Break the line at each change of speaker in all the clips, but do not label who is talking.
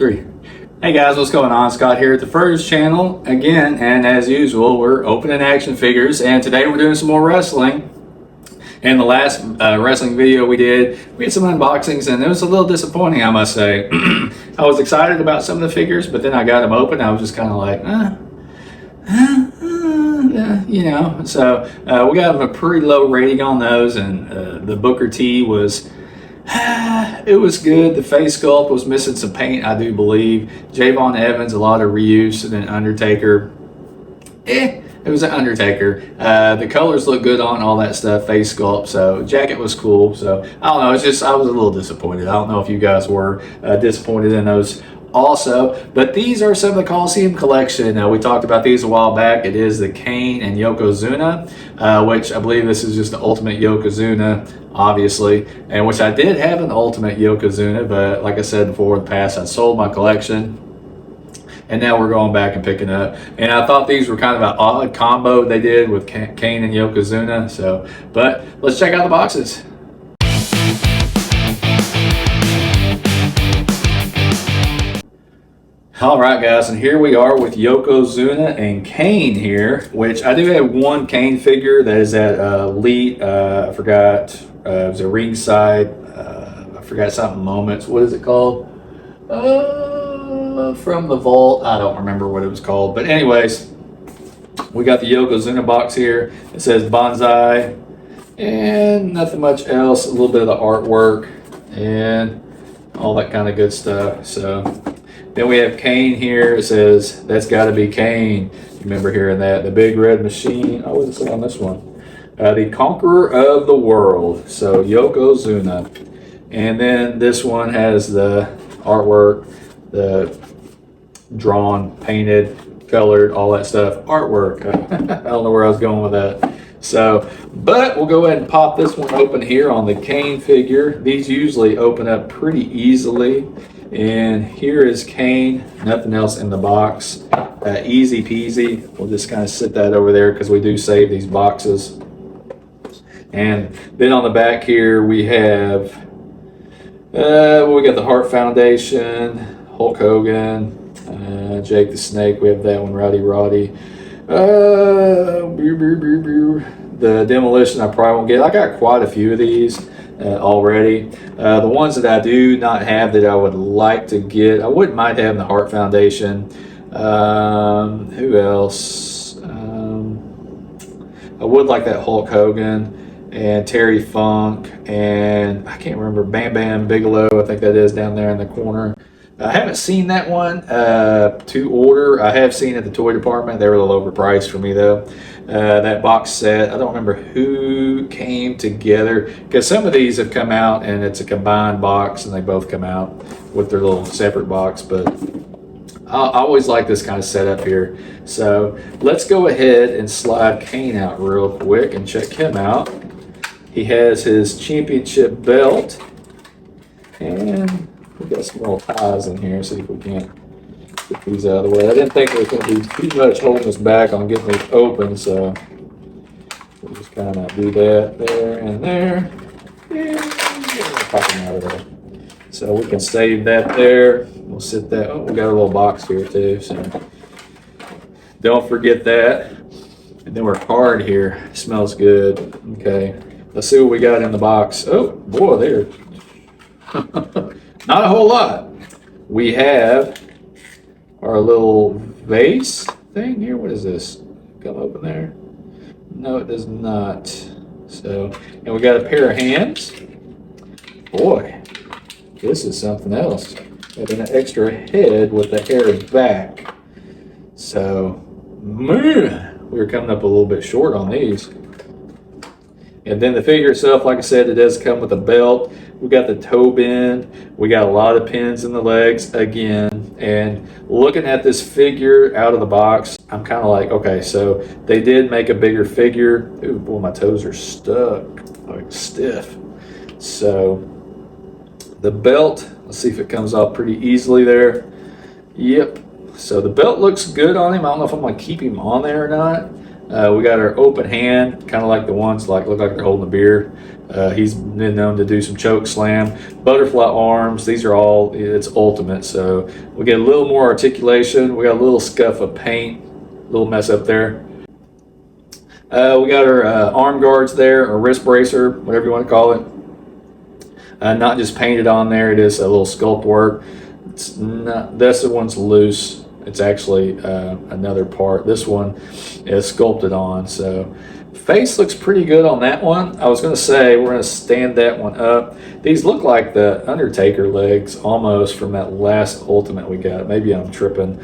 Three. Hey guys, what's going on? Scott here at the Furs channel again, and as usual, we're opening action figures, and today we're doing some more wrestling. In the last wrestling video we had some unboxings, and it was a little disappointing, I must say. I was excited about some of the figures, but then I got them open, I was just kind of like, you know. So we got a pretty low rating on those, and the Booker T was... it was good. The face sculpt was missing some paint, I do believe. Javon Evans, a lot of reuse, and then Undertaker. It was an Undertaker. The colors look good on all that stuff, face sculpt. So jacket was cool. So I don't know. It's just I was a little disappointed. I don't know if you guys were disappointed in those also. But these are some of the Coliseum Collection. We talked about these a while back. It is the KANE and YOKOZUNA, which I believe this is just the Ultimate YOKOZUNA, obviously, and which I did have an Ultimate YOKOZUNA, but like I said before in the past, I sold my collection. And now we're going back and picking up. And I thought these were kind of an odd combo they did with KANE and YOKOZUNA. So, but let's check out the boxes. All right, guys, and here we are with YOKOZUNA and KANE here, which I do have one KANE figure that is at Elite. I forgot, it was a Ringside. I forgot something Moments. What is it called? From the Vault. I don't remember what it was called. But anyways, we got the YOKOZUNA box here. It says Bonsai and nothing much else. A little bit of the artwork and all that kind of good stuff. So then we have KANE here. It says, that's got to be KANE. You remember hearing that? The Big Red Machine. Oh, what does it say on this one? The Conqueror of the World. So YOKOZUNA. And then this one has the artwork, the drawn, painted, colored, all that stuff. Artwork. I don't know where I was going with that. So, but we'll go ahead and pop this one open here on the KANE figure. These usually open up pretty easily. And here is KANE, nothing else in the box. Easy peasy. We'll just kind of sit that over there because we do save these boxes. And then on the back here we have, we got the Hart Foundation, Hulk Hogan, Jake the Snake. We have that one, Roddy. The Demolition I probably won't get. I got quite a few of these already. The ones that I do not have that I would like to get, I wouldn't mind having the Hart Foundation. Who else? I would like that Hulk Hogan and Terry Funk, and I can't remember, Bam Bam Bigelow, I think that is down there in the corner. I haven't seen that one to order. I have seen it at the toy department. They were a little overpriced for me though. That box set, I don't remember who came together, because some of these have come out and it's a combined box and they both come out with their little separate box, but I always like this kind of setup here. So let's go ahead and slide KANE out real quick and check him out. He has his championship belt, and we got some little ties in here, see if we can't get these out of the way. I didn't think there was going to be too much holding us back on getting these open, so we'll just kind of do that there and there. And pop them out of there. So we can save that there. We'll sit that. Oh, we got a little box here too, so don't forget that. And then we're hard here. It smells good. Okay, let's see what we got in the box. Oh boy, there. Not a whole lot. We have our little vase thing here. What is this? Come open there? No, it does not. So, and we got a pair of hands. Boy, this is something else. Got an extra head with the hair back. So, man, we were coming up a little bit short on these. And then the figure itself, like I said, it does come with a belt. We got the toe bend. We got a lot of pins in the legs again. And looking at this figure out of the box, I'm kind of like, okay, so they did make a bigger figure. Ooh, boy, my toes are stuck, like stiff. So the belt, let's see if it comes off pretty easily there. Yep. So the belt looks good on him. I don't know if I'm going to keep him on there or not. We got our open hand, kind of like the ones like look like they're holding a beer. He's been known to do some choke slam, butterfly arms. These are all, it's ultimate. So we get a little more articulation. We got a little scuff of paint, a little mess up there. We got our arm guards there, or wrist bracer, whatever you want to call it. Not just painted on there, it is a little sculpt work. It's not, this one's loose. It's actually another part. This one is sculpted on. So face looks pretty good on that one. I was going to say we're going to stand that one up. These look like the Undertaker legs almost from that last Ultimate we got. Maybe I'm tripping.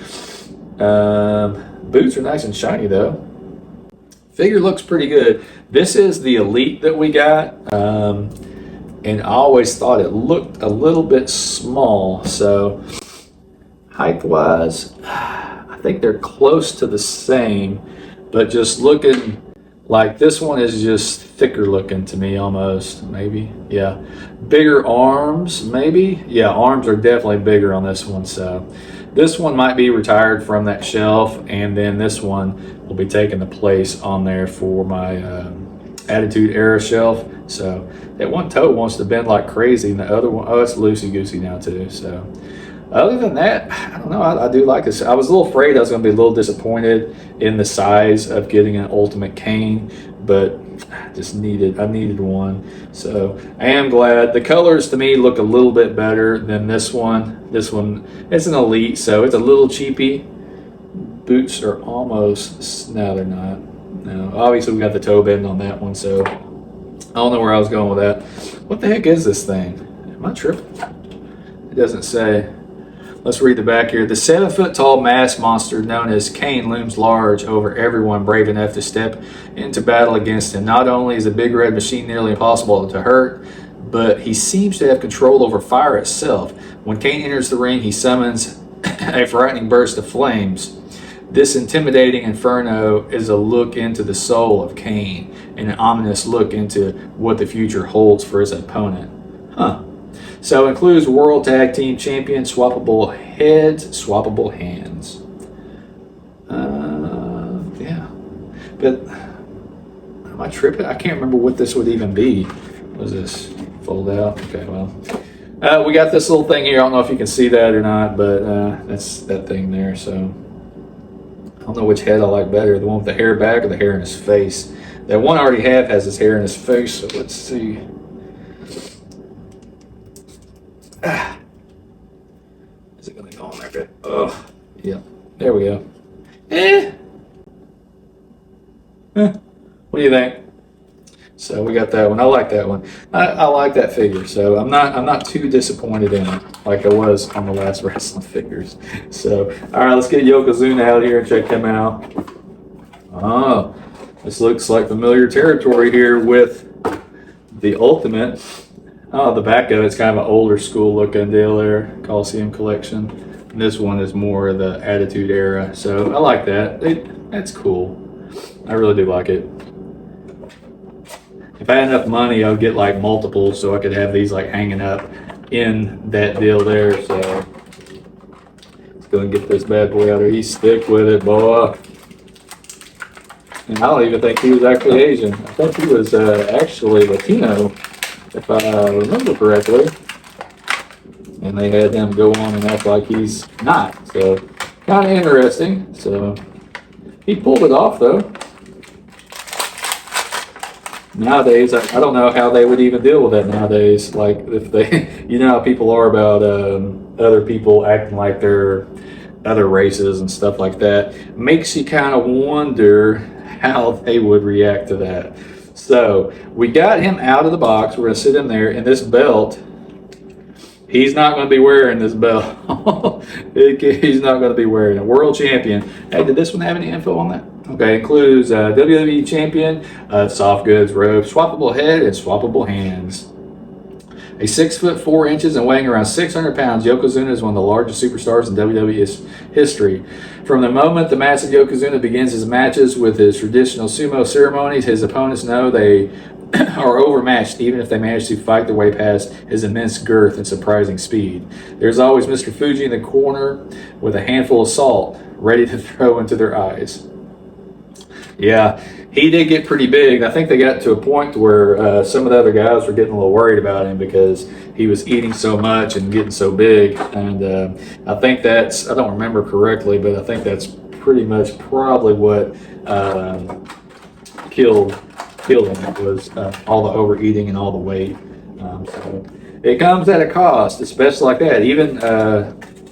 Boots are nice and shiny though. Figure looks pretty good. This is the Elite that we got. And I always thought it looked a little bit small. So height-wise, I think they're close to the same, but just looking like this one is just thicker looking to me almost, maybe. Yeah. Bigger arms, maybe. Yeah, arms are definitely bigger on this one. So this one might be retired from that shelf, and then this one will be taking the place on there for my Attitude Era shelf. So that one toe wants to bend like crazy, and the other one, oh, it's loosey-goosey now too. So other than that, I don't know. I do like this. I was a little afraid I was going to be a little disappointed in the size of getting an Ultimate Kane, but I needed one. So I am glad. The colors to me look a little bit better than this one. This one, it's an Elite, so it's a little cheapy. Boots are almost, no, they're not. No, obviously we got the toe bend on that one, so I don't know where I was going with that. What the heck is this thing? Am I tripping? It doesn't say. Let's read the back here. The 7-foot-tall mass monster known as Kane looms large over everyone brave enough to step into battle against him. Not only is the big red machine nearly impossible to hurt, but he seems to have control over fire itself. When Kane enters the ring, he summons a frightening burst of flames. This intimidating inferno is a look into the soul of Kane, and an ominous look into what the future holds for his opponent. Huh. So it includes World Tag Team Champion, swappable heads, swappable hands. Yeah. But am I tripping? I can't remember what this would even be. Was this fold out? Okay, well. We got this little thing here. I don't know if you can see that or not, but that's that thing there. So I don't know which head I like better, the one with the hair back or the hair in his face. That one I already have has his hair in his face, so let's see. Is it going to go on there good? Oh, yeah. There we go. What do you think? So we got that one. I like that one. I like that figure. So I'm not too disappointed in it like I was on the last wrestling figures. So all right, let's get Yokozuna out here and check him out. Oh, this looks like familiar territory here with the Ultimate. Oh, the back of it's kind of an older school looking deal there, Coliseum Collection. And this one is more of the Attitude Era. So I like that. That's cool. I really do like it. If I had enough money, I would get like multiples so I could have these like hanging up in that deal there. So let's go and get this bad boy out there. He's stick with it, boy. And I don't even think he was actually Asian. I think he was actually Latino, if I remember correctly. And they had him go on and act like he's not. So kind of interesting. So he pulled it off though. Nowadays, I don't know how they would even deal with that nowadays. Like if they, you know how people are about other people acting like they're other races and stuff like that. Makes you kind of wonder how they would react to that. So we got him out of the box. We're gonna sit him there, and this belt, he's not gonna be wearing this belt. He's not gonna be wearing it. World champion. Hey, did this one have any info on that? Okay, includes WWE champion, soft goods, robe, swappable head, and swappable hands. A 6'4" and weighing around 600 pounds, Yokozuna is one of the largest superstars in WWE history. From the moment the massive Yokozuna begins his matches with his traditional sumo ceremonies, his opponents know they are overmatched even if they manage to fight their way past his immense girth and surprising speed. There's always Mr. Fuji in the corner with a handful of salt ready to throw into their eyes. Yeah, he did get pretty big. I think they got to a point where some of the other guys were getting a little worried about him because he was eating so much and getting so big. And I think that's, I don't remember correctly, but I think that's pretty much probably what killed him. It was all the overeating and all the weight. So it comes at a cost, especially like that. Even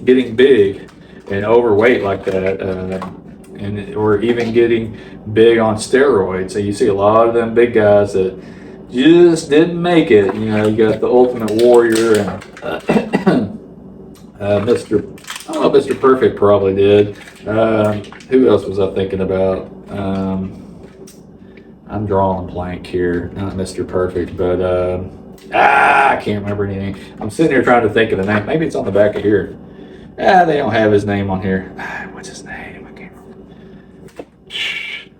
getting big and overweight like that. Or even getting big on steroids. So you see a lot of them big guys that just didn't make it. You know, you got the Ultimate Warrior and Mr. Perfect probably did. Who else was I thinking about? I'm drawing a blank here. Not Mr. Perfect, but I can't remember anything. I'm sitting here trying to think of the name. Maybe it's on the back of here. They don't have his name on here. What's his name?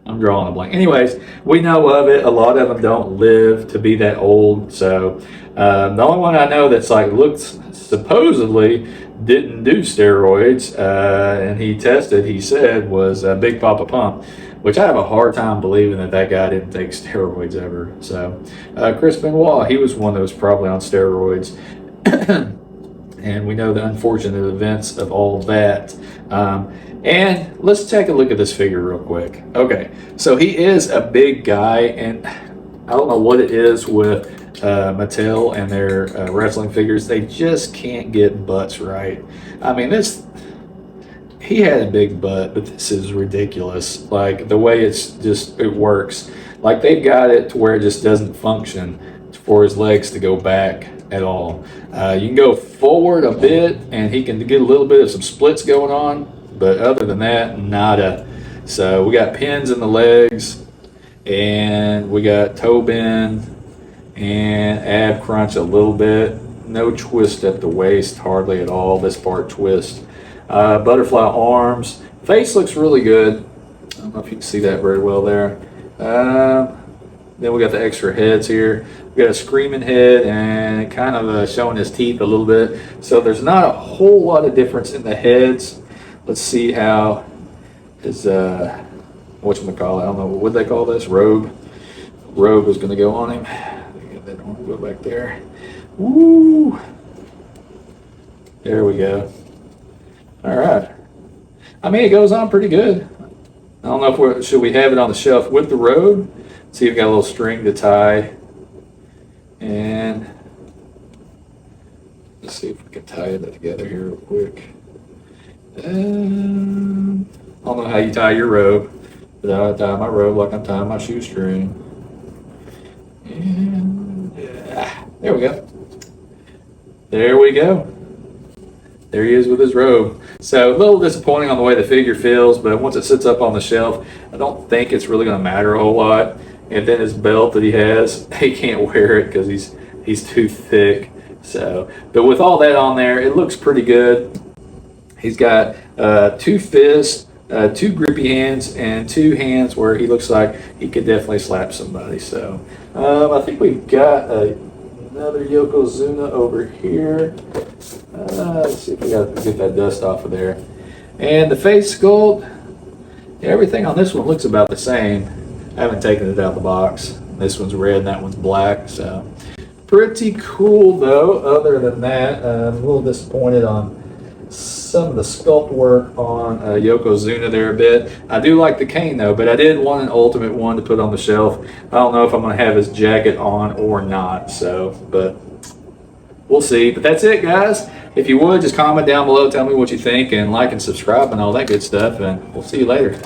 I'm drawing a blank. Anyways, we know of it. A lot of them don't live to be that old. So the only one I know that's like looks supposedly didn't do steroids, and he tested, he said, was Big Papa Pump, which I have a hard time believing that guy didn't take steroids ever. So Chris Benoit, he was one that was probably on steroids. And we know the unfortunate events of all of that. And let's take a look at this figure real quick. Okay, so he is a big guy, and I don't know what it is with Mattel and their wrestling figures. They just can't get butts right. I mean, he had a big butt, but this is ridiculous. Like the way it works. Like they've got it to where it just doesn't function for his legs to go back at all. You can go forward a bit, and he can get a little bit of some splits going on. But other than that, nada. So we got pins in the legs, and we got toe bend and ab crunch a little bit. No twist at the waist, hardly at all. This part twist. Butterfly arms. Face looks really good. I don't know if you can see that very well there. Then we got the extra heads here. We got a screaming head and kind of showing his teeth a little bit. So there's not a whole lot of difference in the heads. Let's see how his, whatchamacallit, I don't know, what they call this? Robe is going to go on him. Get that one, go back there. Woo! There we go. All right. I mean, it goes on pretty good. I don't know if should we have it on the shelf with the robe? See, we've got a little string to tie. And let's see if we can tie that together here real quick. I don't know how you tie your robe, but I tie my robe like I'm tying my shoestring. And there we go. There we go. There he is with his robe. So a little disappointing on the way the figure feels, but once it sits up on the shelf, I don't think it's really going to matter a whole lot. And then his belt that he has, he can't wear it because he's too thick. So, but with all that on there, it looks pretty good. He's got 2 fists, 2 grippy hands, and 2 hands where he looks like he could definitely slap somebody. So I think we've got another Yokozuna over here. Let's see if we got to get that dust off of there. And the face sculpt, everything on this one looks about the same. I haven't taken it out of the box. This one's red and that one's black. So pretty cool though. Other than that, I'm a little disappointed on some of the sculpt work on Yokozuna there a bit. I do like the Kane though, but I did want an ultimate one to put on the shelf. I don't know if I'm going to have his jacket on or not, so, but we'll see. But that's it, guys. If you would, just comment down below, tell me what you think, and like and subscribe and all that good stuff, and we'll see you later.